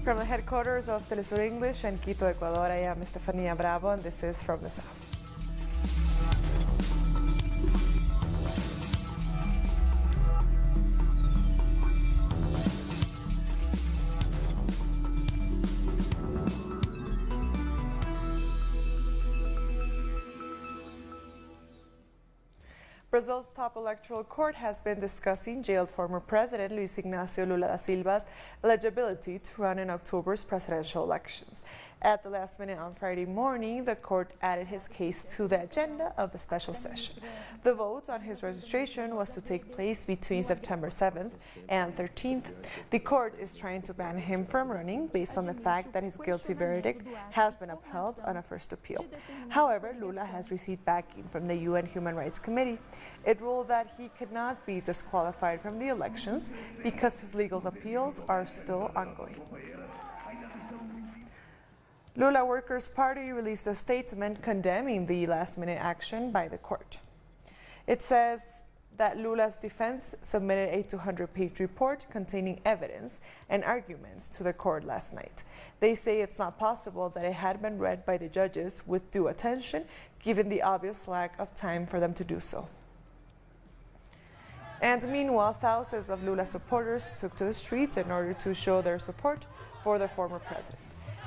From the headquarters of Telesur English in Quito, Ecuador, I am Estefania Bravo, and this is From the South. Brazil's top electoral court has been discussing jailed former President Luiz Inácio Lula da Silva's eligibility to run in October's presidential elections. At the last minute on Friday morning, the court added his case to the agenda of the special session. The vote on his registration was to take place between September 7th and 13th. The court is trying to ban him from running based on the fact that his guilty verdict has been upheld on a first appeal. However, Lula has received backing from the UN Human Rights Committee. It ruled that he could not be disqualified from the elections because his legal appeals are still ongoing. Lula Workers' Party released a statement condemning the last-minute action by the court. It says that Lula's defense submitted a 200-page report containing evidence and arguments to the court last night. They say it's not possible that it had been read by the judges with due attention, given the obvious lack of time for them to do so. And meanwhile, thousands of Lula supporters took to the streets in order to show their support for the former president.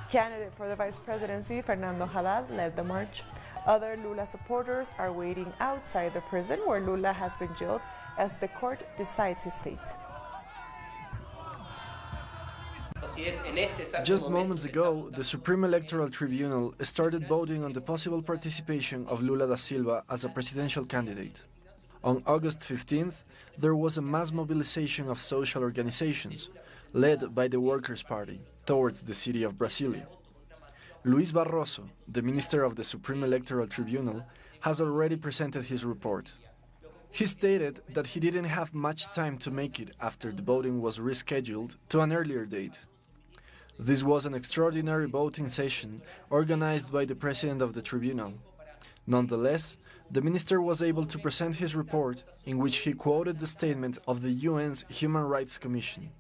Candidate for the vice presidency, Fernando Haddad, led the march. Other Lula supporters are waiting outside the prison where Lula has been jailed as the court decides his fate. Just moments ago, the Supreme Electoral Tribunal started voting on the possible participation of Lula da Silva as a presidential candidate. On August 15th, there was a mass mobilization of social organizations, led by the Workers' Party, towards the city of Brasilia. Luis Barroso, the Minister of the Supreme Electoral Tribunal, has already presented his report. He stated that he didn't have much time to make it after the voting was rescheduled to an earlier date. This was an extraordinary voting session organized by the President of the Tribunal. Nonetheless, the minister was able to present his report in which he quoted the statement of the UN's Human Rights Commission,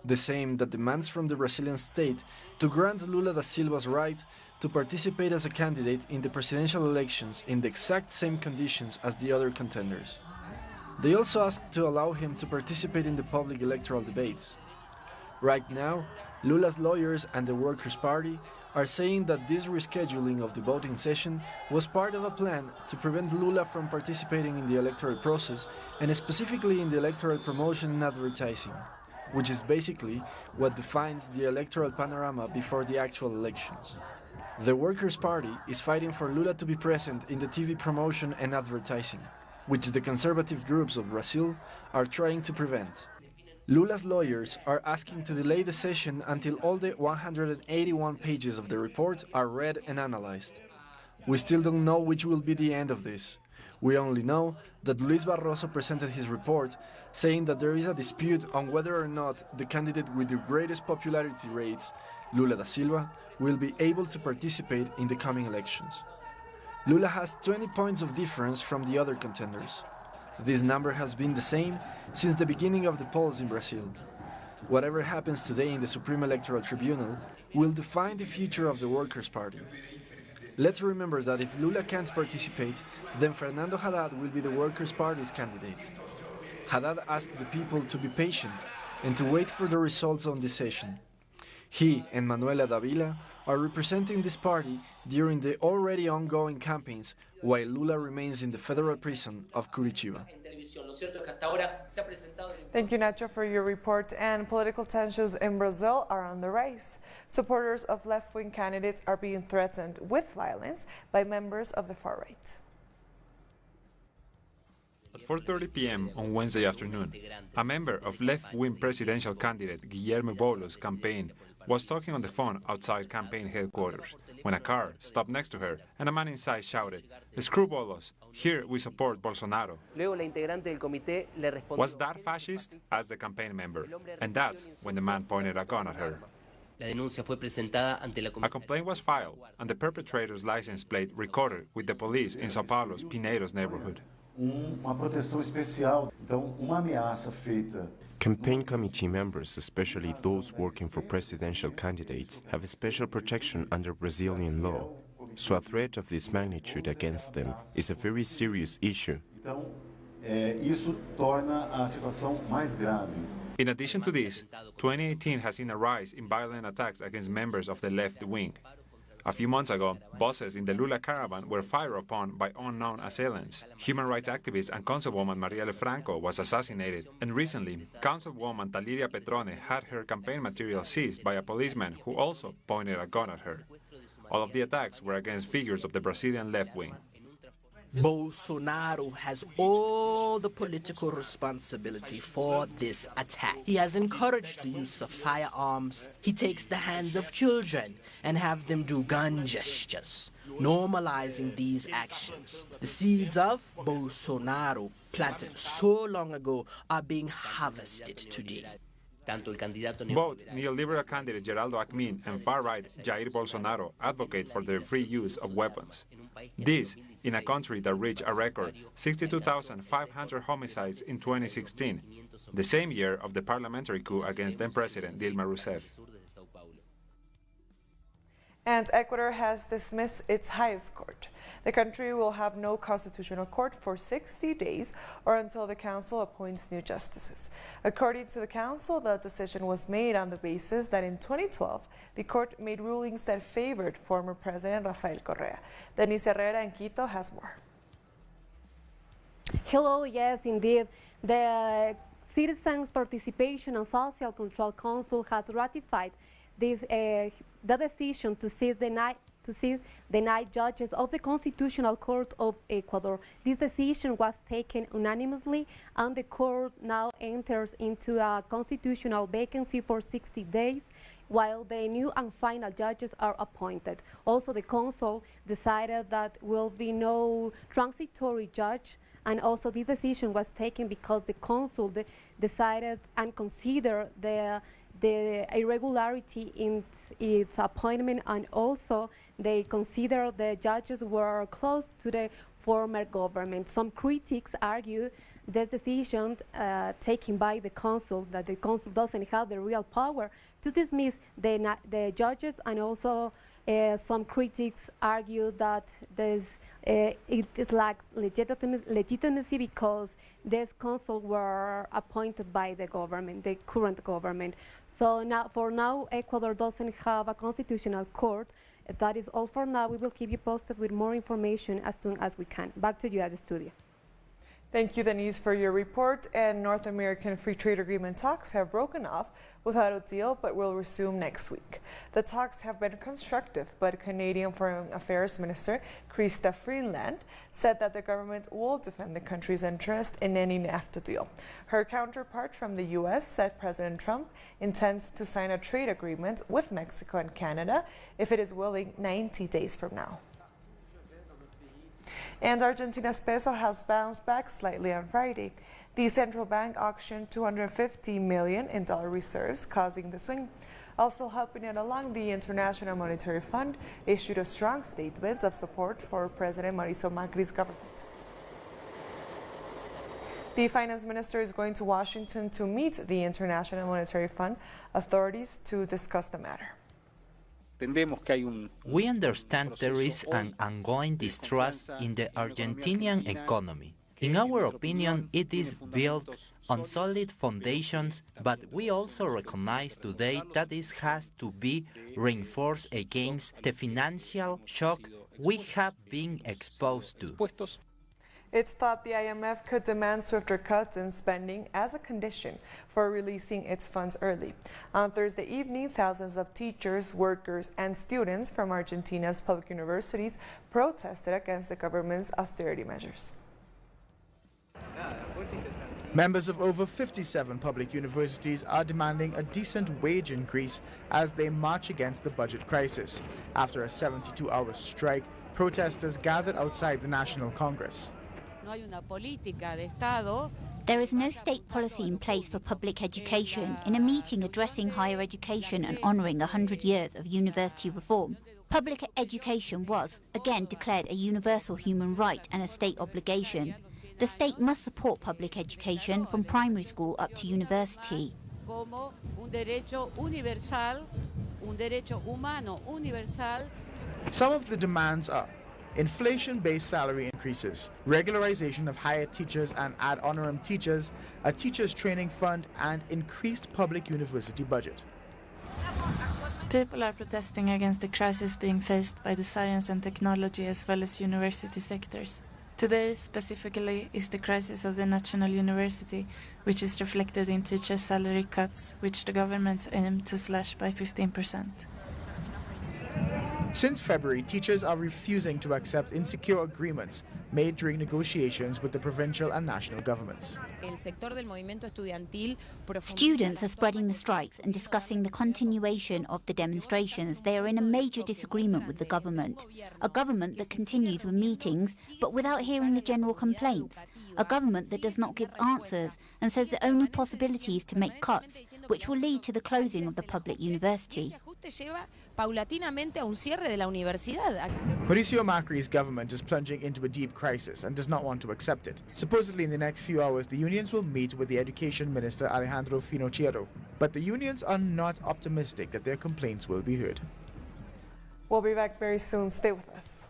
the same that demands from the Brazilian state to grant Lula da Silva's right to participate as a candidate in the presidential elections in the exact same conditions as the other contenders. They also asked to allow him to participate in the public electoral debates. Right now, Lula's lawyers and the Workers' Party are saying that this rescheduling of the voting session was part of a plan to prevent Lula from participating in the electoral process and specifically in the electoral promotion and advertising, which is basically what defines the electoral panorama before the actual elections. The Workers' Party is fighting for Lula to be present in the TV promotion and advertising, which the conservative groups of Brazil are trying to prevent. Lula's lawyers are asking to delay the session until all the 181 pages of the report are read and analyzed. We still don't know which will be the end of this. We only know that Luis Barroso presented his report, saying that there is a dispute on whether or not the candidate with the greatest popularity rates, Lula da Silva, will be able to participate in the coming elections. Lula has 20 points of difference from the other contenders. This number has been the same since the beginning of the polls in Brazil. Whatever happens today in the Supreme Electoral Tribunal will define the future of the Workers' Party. Let's remember that if Lula can't participate, then Fernando Haddad will be the Workers' Party's candidate. Haddad asked the people to be patient and to wait for the results on this session. He and Manuela Davila are representing this party during the already ongoing campaigns, while Lula remains in the federal prison of Curitiba. Thank you, Nacho, for your report. And political tensions in Brazil are on the rise. Supporters of left-wing candidates are being threatened with violence by members of the far right. At 4:30 p.m. on Wednesday afternoon, a member of left-wing presidential candidate Guilherme Boulos' campaign was talking on the phone outside campaign headquarters when a car stopped next to her and a man inside shouted, "Screw Boulos, here we support Bolsonaro." Was that fascist? Asked the campaign member, and that's when the man pointed a gun at her. A complaint was filed and the perpetrator's license plate recorded with the police in São Paulo's Pinheiros neighborhood. Uma proteção especial, então uma ameaça feita Campaign committee members, especially those working for presidential candidates, have a special protection under Brazilian law. So a threat of this magnitude against them is a very serious issue. Isso torna a situação mais grave. In addition to this, 2018 has seen a rise in violent attacks against members of the left wing. A few months ago, buses in the Lula caravan were fired upon by unknown assailants. Human rights activist and councilwoman Marielle Franco was assassinated, and recently, councilwoman Taliria Petrone had her campaign material seized by a policeman who also pointed a gun at her. All of the attacks were against figures of the Brazilian left wing. Bolsonaro has all the political responsibility for this attack. He has encouraged the use of firearms. He takes the hands of children and have them do gun gestures, normalizing these actions. The seeds of Bolsonaro, planted so long ago, are being harvested today. Both neoliberal candidate Geraldo Alckmin and far-right Jair Bolsonaro advocate for the free use of weapons. This in a country that reached a record 62,500 homicides in 2016, the same year of the parliamentary coup against then-President Dilma Rousseff. And Ecuador has dismissed its highest court. The country will have no constitutional court for 60 days or until the council appoints new justices. According to the council, the decision was made on the basis that in 2012, the court made rulings that favored former President Rafael Correa. Denise Herrera in Quito has more. Hello, yes, indeed. The Citizens Participation and Social Control Council has ratified this, the decision to seize the 9 judges of the Constitutional Court of Ecuador. This decision was taken unanimously, and the court now enters into a constitutional vacancy for 60 days while the new and final judges are appointed. Also, the council decided that will be no transitory judge, and also this decision was taken because the council decided and considered the irregularity in its appointment, and also they consider the judges were close to the former government. Some critics argue this decision taken by the council, that the council doesn't have the real power to dismiss the judges, and also some critics argue that it lacks legitimacy because this council were appointed by the government, the current government. So now, for now, Ecuador doesn't have a constitutional court. That is all for now. We will keep you posted with more information as soon as we can. Back to you at the studio. Thank you, Denise, for your report. And North American Free Trade Agreement talks have broken off without a deal, but will resume next week. The talks have been constructive, but Canadian Foreign Affairs Minister Chrystia Freeland said that the government will defend the country's interest in any NAFTA deal. Her counterpart from the U.S. said President Trump intends to sign a trade agreement with Mexico and Canada if it is willing 90 days from now. And Argentina's peso has bounced back slightly on Friday. The central bank auctioned $250 million in dollar reserves, causing the swing. Also helping it along, the International Monetary Fund issued a strong statement of support for President Mauricio Macri's government. The finance minister is going to Washington to meet the International Monetary Fund authorities to discuss the matter. We understand there is an ongoing distrust in the Argentinian economy. In our opinion, it is built on solid foundations, but we also recognize today that it has to be reinforced against the financial shock we have been exposed to. It's thought the IMF could demand swifter cuts in spending as a condition for releasing its funds early. On Thursday evening, thousands of teachers, workers, and students from Argentina's public universities protested against the government's austerity measures. Members of over 57 public universities are demanding a decent wage increase as they march against the budget crisis. After a 72-hour strike, protesters gathered outside the National Congress. There is no state policy in place for public education. In a meeting addressing higher education and honouring 100 years of university reform, public education was, again, declared a universal human right and a state obligation. The state must support public education from primary school up to university. Como un derecho universal, un derecho humano universal. Some of the demands are inflation-based salary increases, regularization of hired teachers and ad honorem teachers, a teachers training fund, and increased public university budget. People are protesting against the crisis being faced by the science and technology as well as university sectors. Today, specifically, is the crisis of the National University, which is reflected in teachers' salary cuts, which the government aim to slash by 15%. Since February, teachers are refusing to accept insecure agreements made during negotiations with the provincial and national governments. Students are spreading the strikes and discussing the continuation of the demonstrations. They are in a major disagreement with the government. A government that continues with meetings but without hearing the general complaints. A government that does not give answers and says the only possibility is to make cuts, which will lead to the closing of the public university. Mauricio Macri's government is plunging into a deep crisis and does not want to accept it. Supposedly in the next few hours, the unions will meet with the Education Minister Alejandro Finocchiaro, but the unions are not optimistic that their complaints will be heard. We'll be back very soon. Stay with us.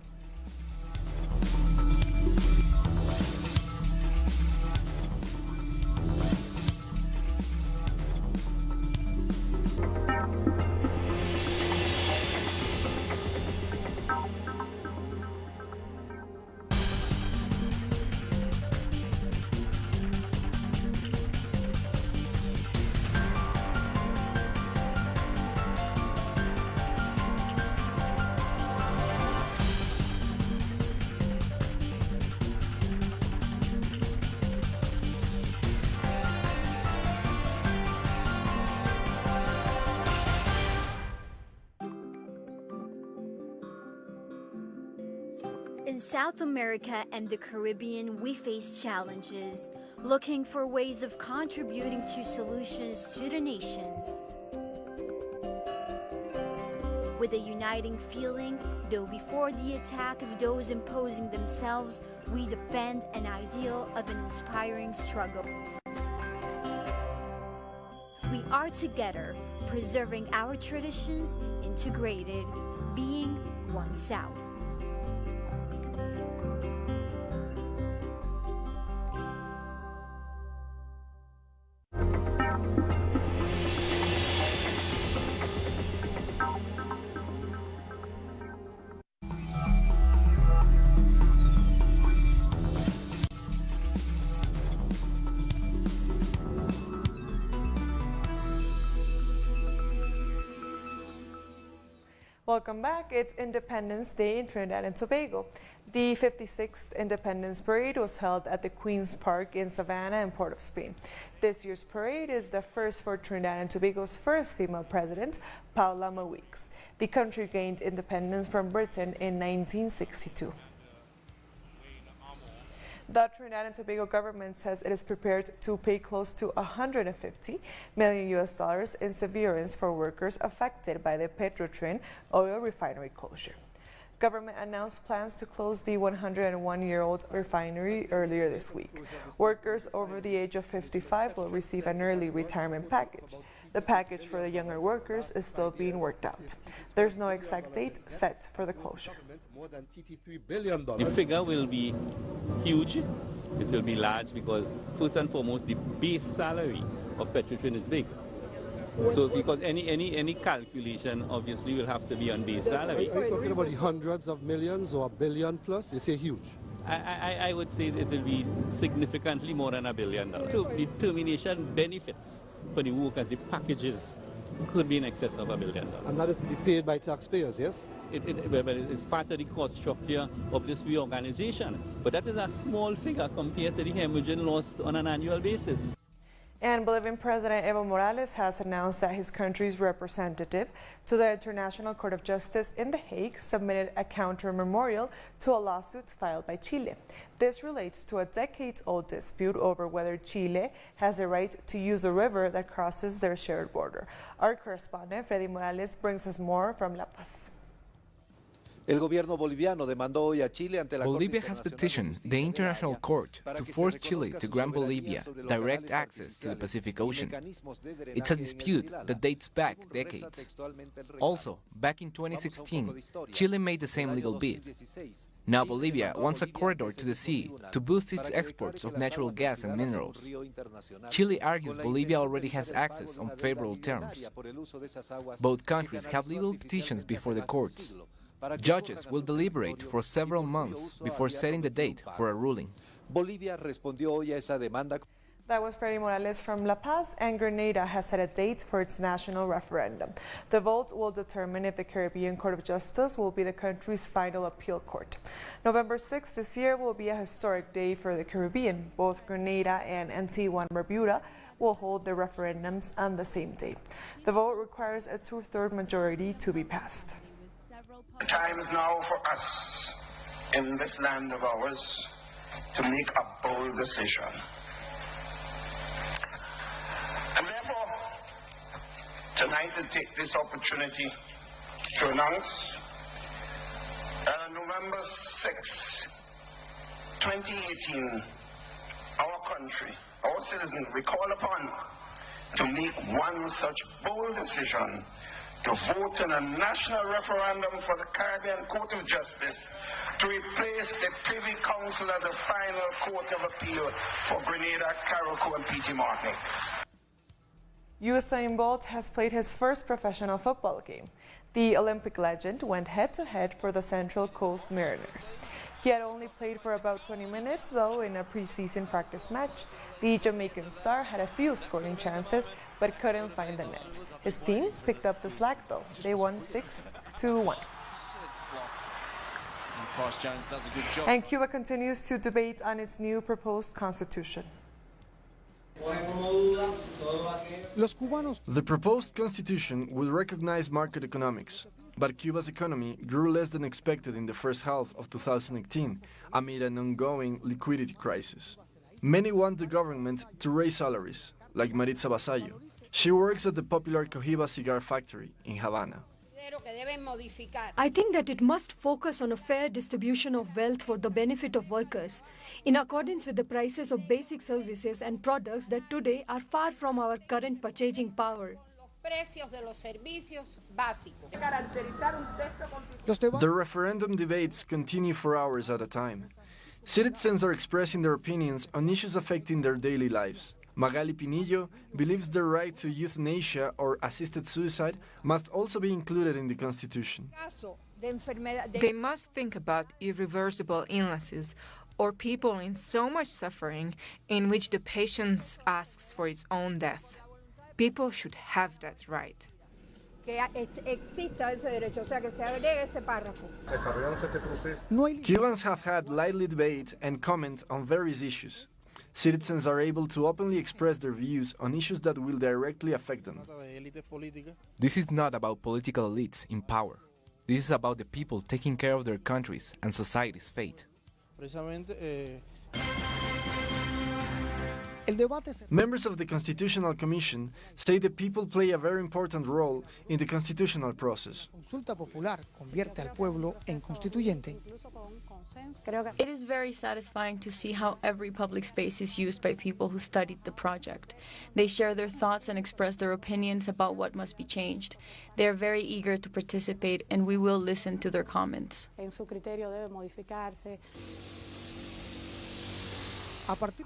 In South America and the Caribbean, we face challenges, looking for ways of contributing to solutions to the nations. With a uniting feeling, though before the attack of those imposing themselves, we defend an ideal of an inspiring struggle. We are together, preserving our traditions, integrated, being one South. Welcome back. It's Independence Day in Trinidad and Tobago. The 56th Independence Parade was held at the Queen's Park in Savannah in Port of Spain. This year's parade is the first for Trinidad and Tobago's first female president, Paula Maweeks. The country gained independence from Britain in 1962. The Trinidad and Tobago government says it is prepared to pay close to $150 million in severance for workers affected by the Petrotrin oil refinery closure. Government announced plans to close the 101-year-old refinery earlier this week. Workers over the age of 55 will receive an early retirement package. The package for the younger workers is still being worked out. There's no exact date set for the closure. The figure will be huge. It will be large because, first and foremost, the base salary of Petrotrin is big. So, because any calculation obviously will have to be on base salary. Are you talking about the hundreds of millions or a billion plus? You say huge. I would say it will be significantly more than $1 billion. The termination benefits for the workers, the packages, could be in excess of $1 billion. And that is to be paid by taxpayers, yes? It's part of the cost structure of this reorganization. But that is a small figure compared to the hemorrhaging lost on an annual basis. And Bolivian President Evo Morales has announced that his country's representative to the International Court of Justice in The Hague submitted a counter-memorial to a lawsuit filed by Chile. This relates to a decades-old dispute over whether Chile has a right to use a river that crosses their shared border. Our correspondent, Freddy Morales, brings us more from La Paz. Bolivia has petitioned the International Court to force Chile to grant Bolivia direct access to the Pacific Ocean. It's a dispute that dates back decades. Also, back in 2016, Chile made the same legal bid. Now Bolivia wants a corridor to the sea to boost its exports of natural gas and minerals. Chile argues Bolivia already has access on favorable terms. Both countries have legal petitions before the courts. Judges will deliberate for several months before setting the date for a ruling. That was Freddy Morales from La Paz, and Grenada has set a date for its national referendum. The vote will determine if the Caribbean Court of Justice will be the country's final appeal court. November 6th this year will be a historic day for the Caribbean. Both Grenada and Antigua and Barbuda will hold their referendums on the same day. The vote requires a 2/3 majority to be passed. The time is now for us in this land of ours to make a bold decision. And therefore, tonight I take this opportunity to announce that on November 6, 2018, our country, our citizens, we call upon to make one such bold decision to vote in a national referendum for the Caribbean Court of Justice to replace the Privy Council as the final court of appeal for Grenada, Carriacou, and P.T. Martinique. Usain Bolt has played his first professional football game. The Olympic legend went head-to-head for the Central Coast Mariners. He had only played for about 20 minutes, though, in a preseason practice match. The Jamaican star had a few scoring chances, but couldn't find the net. His team picked up the slack, though. They won 6-1. And Cuba continues to debate on its new proposed constitution. The proposed constitution will recognize market economics, but Cuba's economy grew less than expected in the first half of 2018 amid an ongoing liquidity crisis. Many want the government to raise salaries, like Maritza Basayo. She works at the popular Cohiba cigar factory in Havana. I think that it must focus on a fair distribution of wealth for the benefit of workers, in accordance with the prices of basic services and products that today are far from our current purchasing power. The referendum debates continue for hours at a time. Citizens are expressing their opinions on issues affecting their daily lives. Magali Pinillo believes the right to euthanasia or assisted suicide must also be included in the Constitution. They must think about irreversible illnesses or people in so much suffering in which the patient asks for its own death. People should have that right. Cubans have had lively debate and comment on various issues. Citizens are able to openly express their views on issues that will directly affect them. This is not about political elites in power. This is about the people taking care of their countries and society's fate. Members of the Constitutional Commission say the people play a very important role in the constitutional process. It is very satisfying to see how every public space is used by people who studied the project. They share their thoughts and express their opinions about what must be changed. They are very eager to participate, and we will listen to their comments.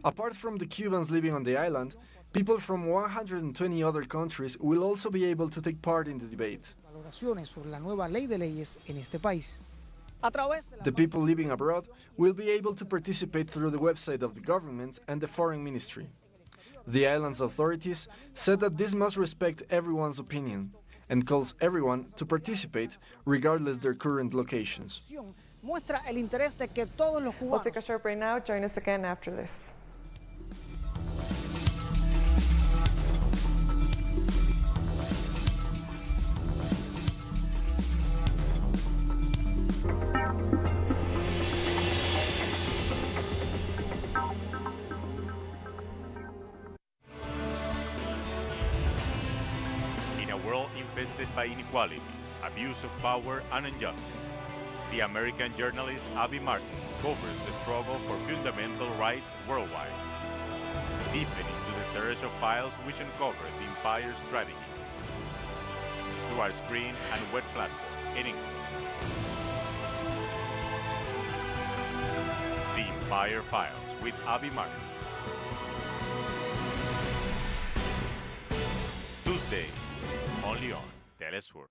Apart from the Cubans living on the island, people from 120 other countries will also be able to take part in the debate. The people living abroad will be able to participate through the website of the government and the Foreign Ministry. The island's authorities said that this must respect everyone's opinion and calls everyone to participate regardless their current locations. We'll take a short break now. Join us again after this. In a world infested by inequalities, abuse of power, and injustice, The American journalist Abby Martin covers the struggle for fundamental rights worldwide, deepening into the search of files which uncover the empire's strategies through our screen and web platform in English. The Empire Files with Abby Martin. Tuesday, only on Telesur.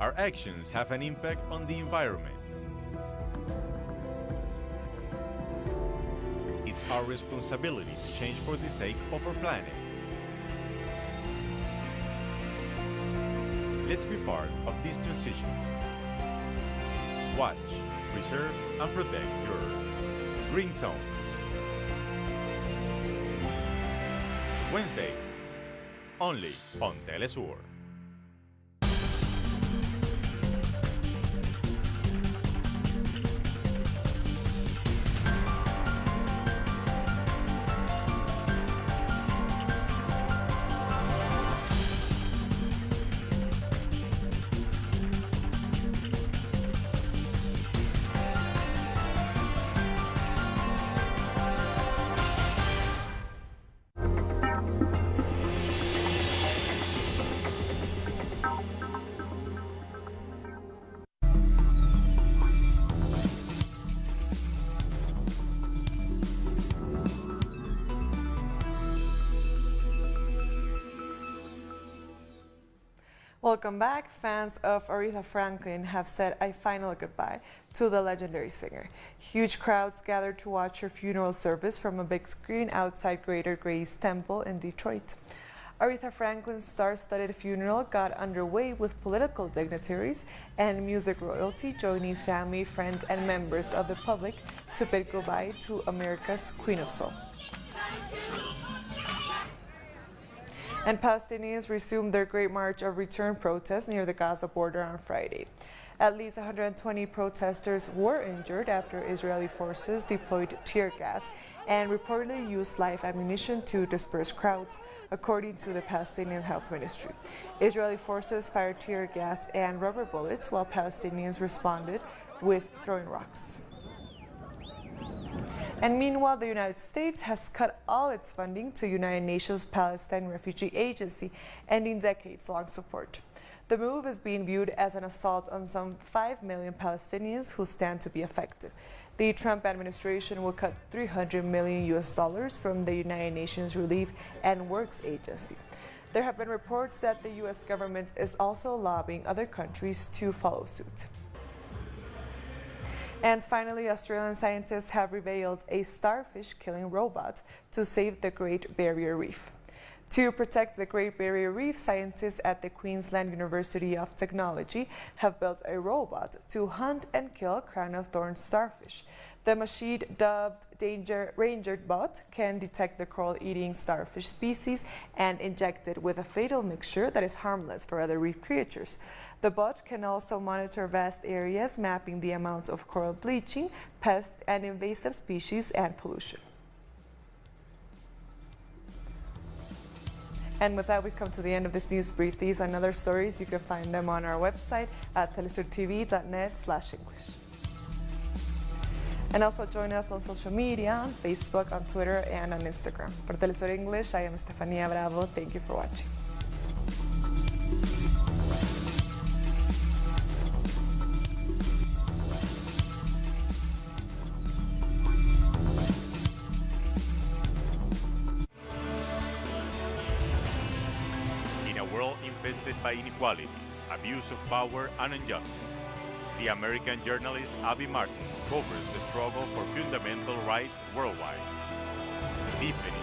Our actions have an impact on the environment. It's our responsibility to change for the sake of our planet. Let's be part of this transition. Watch, preserve, and protect your Green Zone. Wednesdays, only on Telesur. Welcome back. Fans of Aretha Franklin have said a final goodbye to the legendary singer. Huge crowds gathered to watch her funeral service from a big screen outside Greater Grace Temple in Detroit. Aretha Franklin's star-studded funeral got underway with political dignitaries and music royalty joining family, friends, and members of the public to bid goodbye to America's Queen of Soul. And Palestinians resumed their Great March of Return protest near the Gaza border on Friday. At least 120 protesters were injured after Israeli forces deployed tear gas and reportedly used live ammunition to disperse crowds, according to the Palestinian Health Ministry. Israeli forces fired tear gas and rubber bullets, while Palestinians responded with throwing rocks. And meanwhile, the United States has cut all its funding to United Nations Palestine Refugee Agency, ending decades-long support. The move is being viewed as an assault on some 5 million Palestinians who stand to be affected. The Trump administration will cut $300 million from the United Nations Relief and Works Agency. There have been reports that the U.S. government is also lobbying other countries to follow suit. And finally, Australian scientists have revealed a starfish-killing robot to save the Great Barrier Reef. To protect the Great Barrier Reef, scientists at the Queensland University of Technology have built a robot to hunt and kill crown-of-thorns starfish. The machine, dubbed Ranger Bot, can detect the coral-eating starfish species and inject it with a fatal mixture that is harmless for other reef creatures. The bot can also monitor vast areas, mapping the amount of coral bleaching, pests, and invasive species and pollution. And with that, we come to the end of this news brief. These and other stories, you can find them on our website at telesurtv.net/English. And also join us on social media, on Facebook, on Twitter, and on Instagram. For Telesur English, I am Estefania Bravo. Thank you for watching. In a world infested by inequalities, abuse of power, and injustice, the American journalist Abby Martin covers the struggle for fundamental rights worldwide, deepening